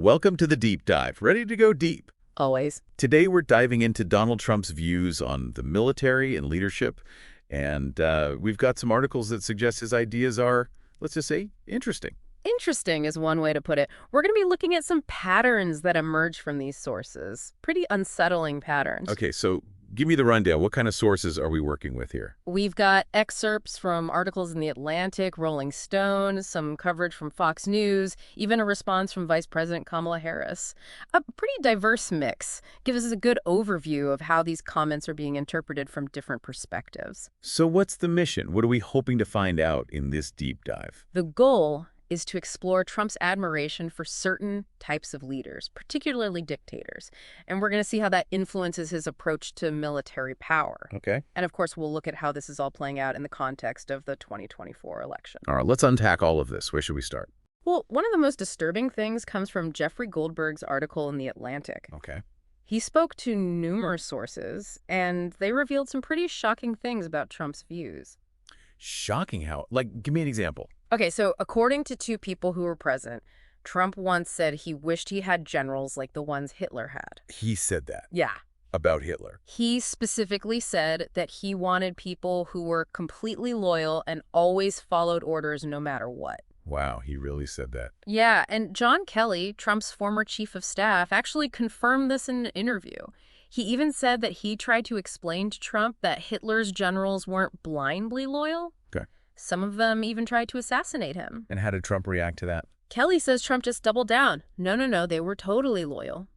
Welcome to the Deep Dive. Ready to go deep? Always. Today we're diving into Donald Trump's views on the military and leadership, and we've got some articles that suggest his ideas are, let's just say, interesting. Interesting is one way to put it. We're going to be looking at some patterns that emerge from these sources. Pretty unsettling patterns. Okay, so give me the rundown. What kind of sources are we working with here? We've got excerpts from articles in The Atlantic, Rolling Stone, some coverage from Fox News, even a response from Vice President Kamala Harris. A pretty diverse mix. Gives us a good overview of how these comments are being interpreted from different perspectives. So what's the mission? What are we hoping to find out in this deep dive? The goal is to explore Trump's admiration for certain types of leaders, particularly dictators. And we're going to see how that influences his approach to military power. Okay. And of course, we'll look at how this is all playing out in the context of the 2024 election. All right, let's unpack all of this. Where should we start? Well, one of the most disturbing things comes from Jeffrey Goldberg's article in The Atlantic. Okay. He spoke to numerous sources, and they revealed some pretty shocking things about Trump's views. Shocking how? Like, give me an example. Okay, so according to two people who were present, Trump once said he wished he had generals like the ones Hitler had. He said that Yeah. about Hitler. He specifically said that he wanted people who were completely loyal and always followed orders no matter what. Wow, he really said that. Yeah, and John Kelly, Trump's former chief of staff, actually confirmed this in an interview. He even said that he tried to explain to Trump that Hitler's generals weren't blindly loyal. Okay. Some of them even tried to assassinate him. And how did Trump react to that? Kelly says Trump just doubled down. No, they were totally loyal.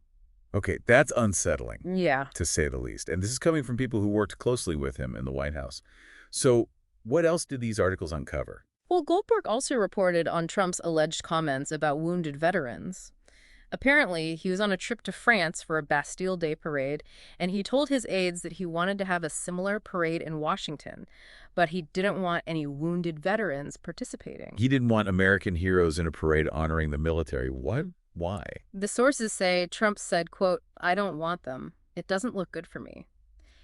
Okay, that's unsettling, Yeah. to say the least. And this is coming from people who worked closely with him in the White House. So what else did these articles uncover? Well, Goldberg also reported on Trump's alleged comments about wounded veterans. Apparently, he was on a trip to France for a Bastille Day parade, and he told his aides that he wanted to have a similar parade in Washington, but he didn't want any wounded veterans participating. He didn't want American heroes in a parade honoring the military. What? Why? The sources say Trump said, quote, "I don't want them. It doesn't look good for me."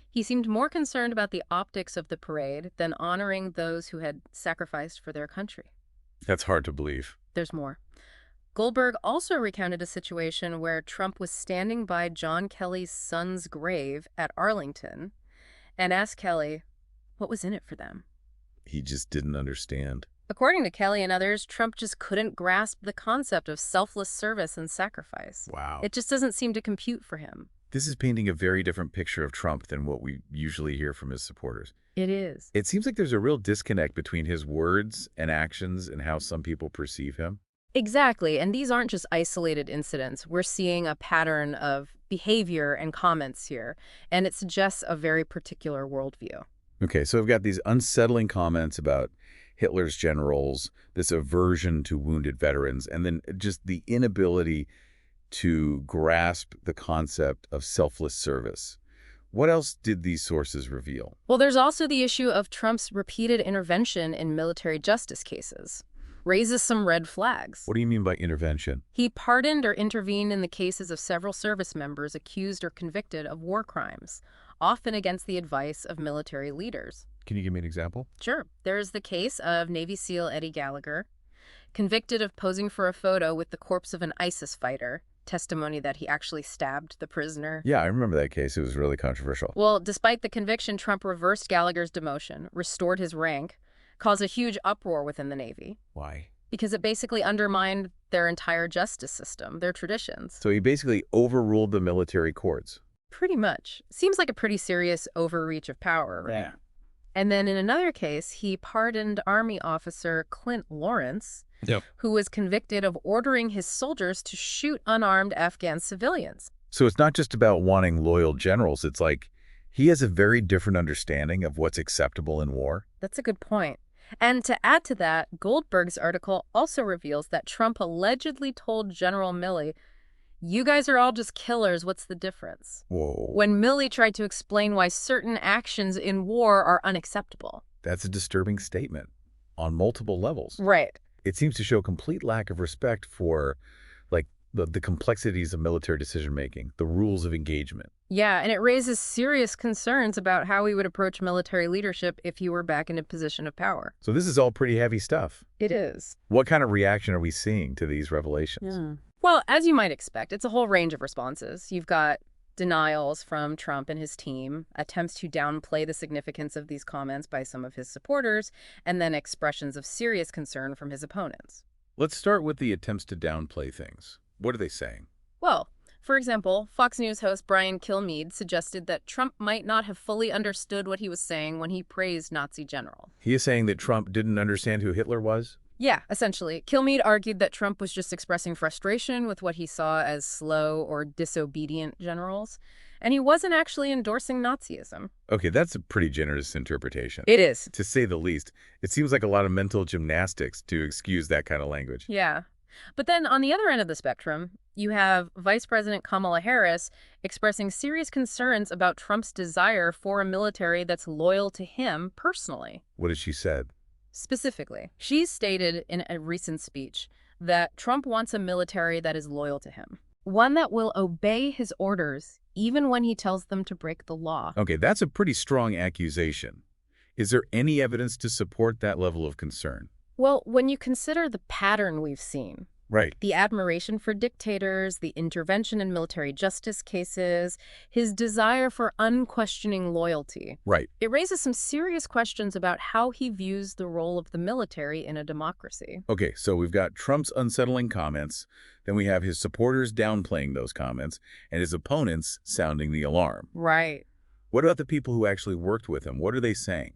He seemed more concerned about the optics of the parade than honoring those who had sacrificed for their country. That's hard to believe. There's more. Goldberg also recounted a situation where Trump was standing by John Kelly's son's grave at Arlington and asked Kelly what was in it for them. He just didn't understand. According to Kelly and others, Trump just couldn't grasp the concept of selfless service and sacrifice. Wow. It just doesn't seem to compute for him. This is painting a very different picture of Trump than what we usually hear from his supporters. It is. It seems like there's a real disconnect between his words and actions and how some people perceive him. Exactly, and these aren't just isolated incidents. We're seeing a pattern of behavior and comments here, and it suggests a very particular worldview. Okay, so I've got these unsettling comments about Hitler's generals, this aversion to wounded veterans, and then just the inability to grasp the concept of selfless service. What else did these sources reveal? Well, there's also the issue of Trump's repeated intervention in military justice cases. Raises some red flags. What do you mean by intervention? He pardoned or intervened in the cases of several service members accused or convicted of war crimes, often against the advice of military leaders. Can you give me an example? Sure. There's the case of Navy SEAL Eddie Gallagher, convicted of posing for a photo with the corpse of an ISIS fighter, testimony that he actually stabbed the prisoner. Yeah, I remember that case. It was really controversial. Well, despite the conviction, Trump reversed Gallagher's demotion, restored his rank, caused a huge uproar within the Navy. Why? Because it basically undermined their entire justice system, their traditions. So he basically overruled the military courts. Pretty much. Seems like a pretty serious overreach of power, right? Yeah. And then in another case, he pardoned Army officer Clint Lawrence, who was convicted of ordering his soldiers to shoot unarmed Afghan civilians. So it's not just about wanting loyal generals. It's like he has a very different understanding of what's acceptable in war. That's a good point. And to add to that, Goldberg's article also reveals that Trump allegedly told General Milley, "You guys are all just killers. What's the difference?" Whoa. When Milley tried to explain why certain actions in war are unacceptable. That's a disturbing statement on multiple levels. Right. It seems to show a complete lack of respect for, like, the complexities of military decision-making, the rules of engagement. Yeah, and it raises serious concerns about how we would approach military leadership if you were back in a position of power. So this is all pretty heavy stuff. It is. What kind of reaction are we seeing to these revelations? Well, as you might expect, it's a whole range of responses. You've got denials from Trump and his team, attempts to downplay the significance of these comments by some of his supporters, and then expressions of serious concern from his opponents. Let's start with the attempts to downplay things. What are they saying? Well, for example, Fox News host Brian Kilmeade suggested that Trump might not have fully understood what he was saying when he praised Nazi general. He is saying that Trump didn't understand who Hitler was? Yeah, essentially. Kilmeade argued that Trump was just expressing frustration with what he saw as slow or disobedient generals, and he wasn't actually endorsing Nazism. Okay, that's a pretty generous interpretation. It is. To say the least, it seems like a lot of mental gymnastics to excuse that kind of language. Yeah. But then on the other end of the spectrum, you have Vice President Kamala Harris expressing serious concerns about Trump's desire for a military that's loyal to him personally. What has she said? Specifically, she stated in a recent speech that Trump wants a military that is loyal to him, one that will obey his orders even when he tells them to break the law. Okay, that's a pretty strong accusation. Is there any evidence to support that level of concern? Well, when you consider the pattern we've seen, Right. the admiration for dictators, the intervention in military justice cases, his desire for unquestioning loyalty, Right. it raises some serious questions about how he views the role of the military in a democracy. Okay, so we've got Trump's unsettling comments, then we have his supporters downplaying those comments, and his opponents sounding the alarm. Right. What about the people who actually worked with him? What are they saying?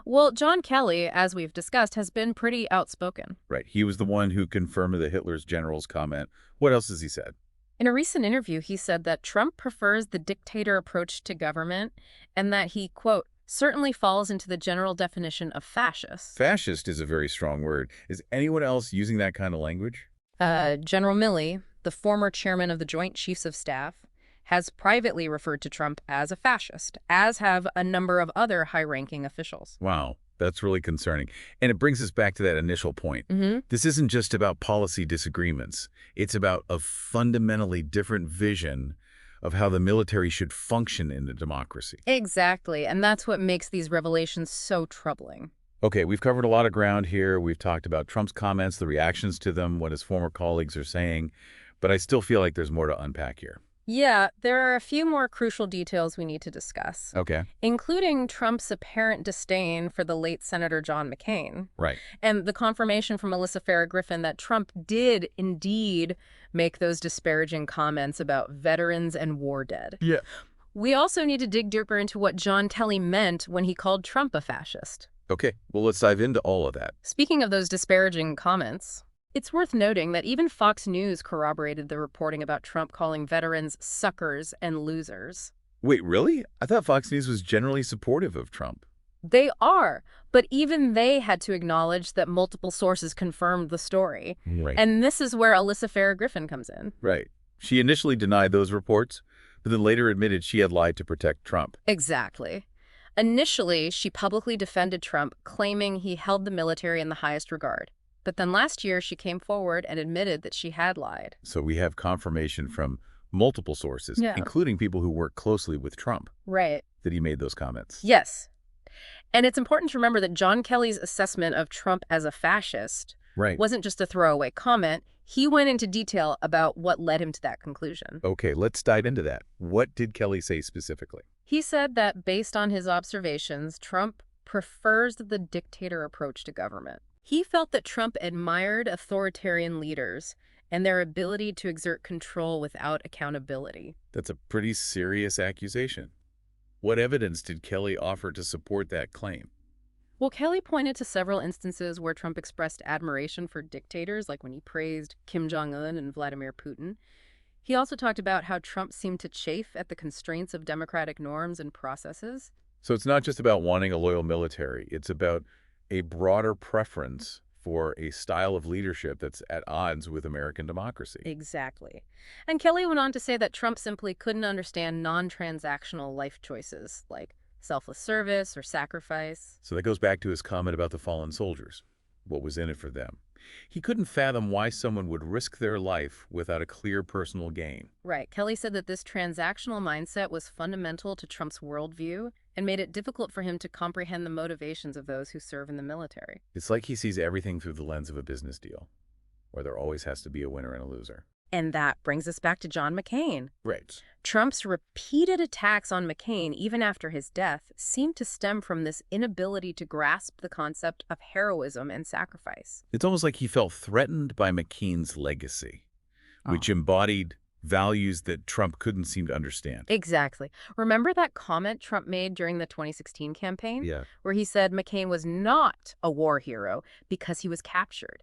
Well, John Kelly, as we've discussed, has been pretty outspoken. Right, he was the one who confirmed the Hitler's general's comment. What else has he said? In a recent interview, he said that Trump prefers the dictator approach to government and that he, quote, certainly falls into the general definition of fascist. Fascist is a very strong word. Is anyone else using that kind of language? General Milley, the former chairman of the Joint Chiefs of Staff, has privately referred to Trump as a fascist, as have a number of other high-ranking officials. Wow, that's really concerning. And it brings us back to that initial point. This isn't just about policy disagreements. It's about a fundamentally different vision of how the military should function in a democracy. Exactly, and that's what makes these revelations so troubling. Okay, we've covered a lot of ground here. We've talked about Trump's comments, the reactions to them, what his former colleagues are saying, but I still feel like there's more to unpack here. Yeah, there are a few more crucial details we need to discuss, Okay. including Trump's apparent disdain for the late Senator John McCain, Right. and the confirmation from Melissa Farrah Griffin that Trump did indeed make those disparaging comments about veterans and war dead. Yeah. We also need to dig deeper into what John Kelly meant when he called Trump a fascist. Okay, well, let's dive into all of that. Speaking of those disparaging comments, it's worth noting that even Fox News corroborated the reporting about Trump calling veterans suckers and losers. Wait, really? I thought Fox News was generally supportive of Trump. They are, but even they had to acknowledge that multiple sources confirmed the story. Right. And this is where Alyssa Farrah Griffin comes in. Right. She initially denied those reports, but then later admitted she had lied to protect Trump. Exactly. Initially, she publicly defended Trump, claiming he held the military in the highest regard. But then last year, she came forward and admitted that she had lied. So we have confirmation from multiple sources, Yeah. including people who work closely with Trump, Right. that he made those comments. Yes. And it's important to remember that John Kelly's assessment of Trump as a fascist Right. wasn't just a throwaway comment. He went into detail about what led him to that conclusion. Okay, let's dive into that. What did Kelly say specifically? He said that based on his observations, Trump prefers the dictator approach to government. He felt that Trump admired authoritarian leaders and their ability to exert control without accountability. That's a pretty serious accusation. What evidence did Kelly offer to support that claim? Well, Kelly pointed to several instances where Trump expressed admiration for dictators, like when he praised Kim Jong-un and Vladimir Putin. He also talked about how Trump seemed to chafe at the constraints of democratic norms and processes. So it's not just about wanting a loyal military. It's about a broader preference for a style of leadership that's at odds with American democracy. Exactly. And Kelly went on to say that Trump simply couldn't understand non-transactional life choices, like selfless service or sacrifice. So that goes back to his comment about the fallen soldiers. What was in it for them? He couldn't fathom why someone would risk their life without a clear personal gain. Right. Kelly said that this transactional mindset was fundamental to Trump's worldview and made it difficult for him to comprehend the motivations of those who serve in the military. It's like he sees everything through the lens of a business deal, where there always has to be a winner and a loser. And that brings us back to John McCain. Right. Trump's repeated attacks on McCain, even after his death, seem to stem from this inability to grasp the concept of heroism and sacrifice. It's almost like he felt threatened by McCain's legacy, which Oh. embodied values that Trump couldn't seem to understand. Exactly. Remember that comment Trump made during the 2016 campaign, Yeah. where he said McCain was not a war hero because he was captured?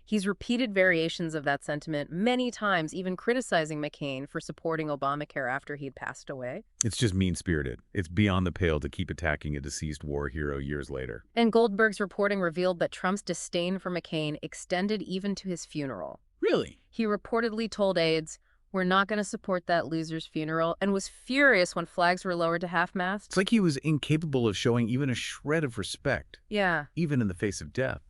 He's repeated variations of that sentiment many times, even criticizing McCain for supporting Obamacare after he'd passed away. It's just mean-spirited. It's beyond the pale to keep attacking a deceased war hero years later. And Goldberg's reporting revealed that Trump's disdain for McCain extended even to his funeral. Really? He reportedly told aides, "We're not going to support that loser's funeral," and was furious when flags were lowered to half-mast. It's like he was incapable of showing even a shred of respect, Yeah. even in the face of death.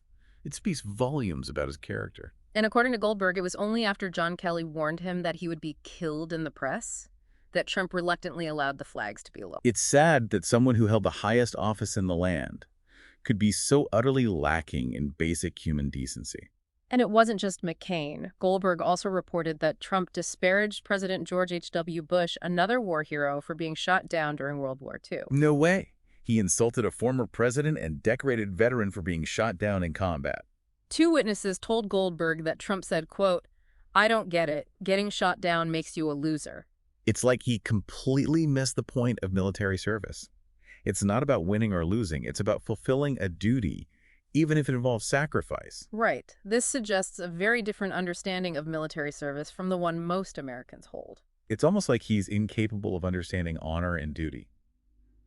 It speaks volumes about his character. And according to Goldberg, it was only after John Kelly warned him that he would be killed in the press that Trump reluctantly allowed the flags to be lowered. It's sad that someone who held the highest office in the land could be so utterly lacking in basic human decency. And it wasn't just McCain. Goldberg also reported that Trump disparaged President George H.W. Bush, another war hero, for being shot down during World War II. No way. He insulted a former president and decorated veteran for being shot down in combat. Two witnesses told Goldberg that Trump said, quote, "I don't get it. Getting shot down makes you a loser." It's like he completely missed the point of military service. It's not about winning or losing. It's about fulfilling a duty, even if it involves sacrifice. Right. This suggests a very different understanding of military service from the one most Americans hold. It's almost like he's incapable of understanding honor and duty.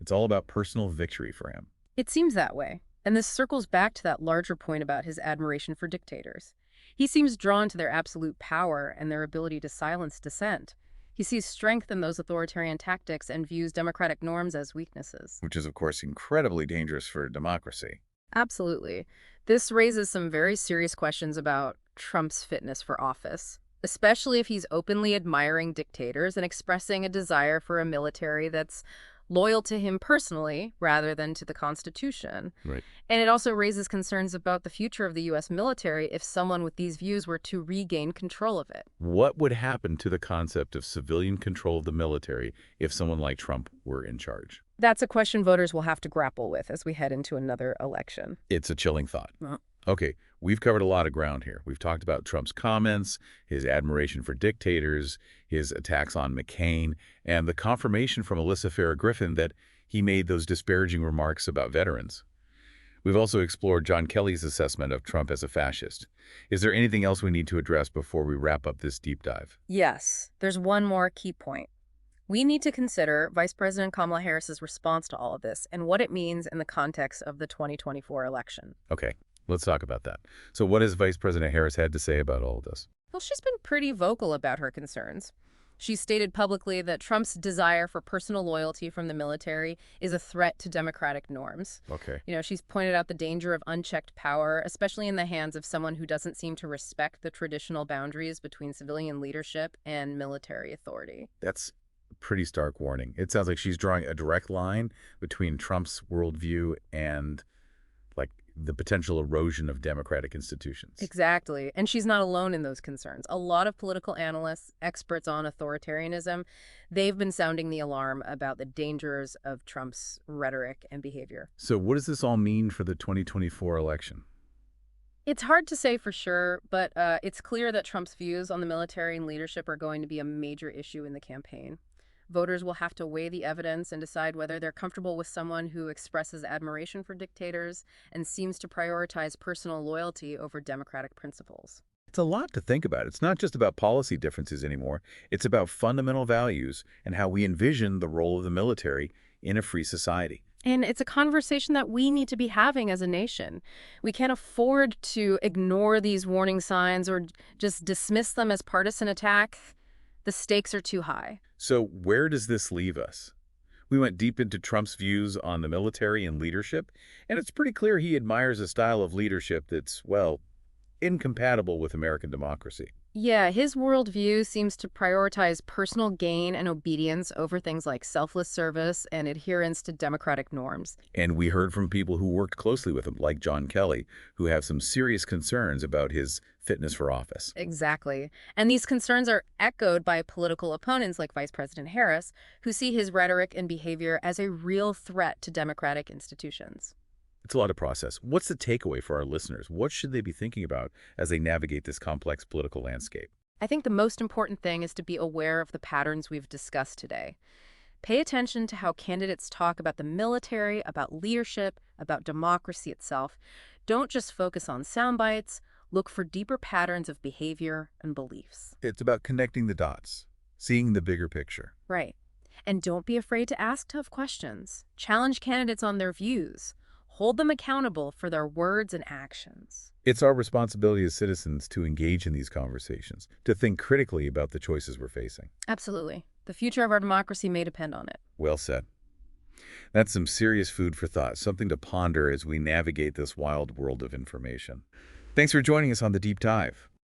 It's all about personal victory for him. It seems that way. And this circles back to that larger point about his admiration for dictators. He seems drawn to their absolute power and their ability to silence dissent. He sees strength in those authoritarian tactics and views democratic norms as weaknesses. Which is, of course, incredibly dangerous for democracy. Absolutely. This raises some very serious questions about Trump's fitness for office, especially if he's openly admiring dictators and expressing a desire for a military that's loyal to him personally rather than to the Constitution. Right. And it also raises concerns about the future of the U.S. military if someone with these views were to regain control of it. What would happen to the concept of civilian control of the military if someone like Trump were in charge? That's a question voters will have to grapple with as we head into another election. It's a chilling thought. Well, Okay, we've covered a lot of ground here. We've talked about Trump's comments, his admiration for dictators, his attacks on McCain, and the confirmation from Alyssa Farah Griffin that he made those disparaging remarks about veterans. We've also explored John Kelly's assessment of Trump as a fascist. Is there anything else we need to address before we wrap up this deep dive? yes, there's one more key point. We need to consider Vice President Kamala Harris's response to all of this and what it means in the context of the 2024 election. Okay, let's talk about that. So what has Vice President Harris had to say about all of this? Well, she's been pretty vocal about her concerns. She stated publicly that Trump's desire for personal loyalty from the military is a threat to democratic norms. Okay. She's pointed out the danger of unchecked power, especially in the hands of someone who doesn't seem to respect the traditional boundaries between civilian leadership and military authority. That's a pretty stark warning. It sounds like she's drawing a direct line between Trump's worldview and like the potential erosion of democratic institutions. Exactly. And she's not alone in those concerns. A lot of political analysts, experts on authoritarianism, they've been sounding the alarm about the dangers of Trump's rhetoric and behavior. So what does this all mean for the 2024 election? It's hard to say for sure, but it's clear that Trump's views on the military and leadership are going to be a major issue in the campaign. Voters will have to weigh the evidence and decide whether they're comfortable with someone who expresses admiration for dictators and seems to prioritize personal loyalty over democratic principles. It's a lot to think about. It's not just about policy differences anymore. It's about fundamental values and how we envision the role of the military in a free society. And it's a conversation that we need to be having as a nation. We can't afford to ignore these warning signs or just dismiss them as partisan attack. The stakes are too high. So where does this leave us? We went deep into Trump's views on the military and leadership, and it's pretty clear he admires a style of leadership that's, well, incompatible with American democracy. Yeah, his worldview seems to prioritize personal gain and obedience over things like selfless service and adherence to democratic norms. And we heard from people who worked closely with him, like John Kelly, who have some serious concerns about his fitness for office. Exactly. And these concerns are echoed by political opponents like Vice President Harris, who see his rhetoric and behavior as a real threat to democratic institutions. It's a lot to process. What's the takeaway for our listeners? What should they be thinking about as they navigate this complex political landscape? I think the most important thing is to be aware of the patterns we've discussed today. Pay attention to how candidates talk about the military, about leadership, about democracy itself. Don't just focus on sound bites. Look for deeper patterns of behavior and beliefs. It's about connecting the dots, seeing the bigger picture. Right. And don't be afraid to ask tough questions. Challenge candidates on their views. Hold them accountable for their words and actions. It's our responsibility as citizens to engage in these conversations, to think critically about the choices we're facing. Absolutely. The future of our democracy may depend on it. Well said. That's some serious food for thought, something to ponder as we navigate this wild world of information. Thanks for joining us on The Deep Dive.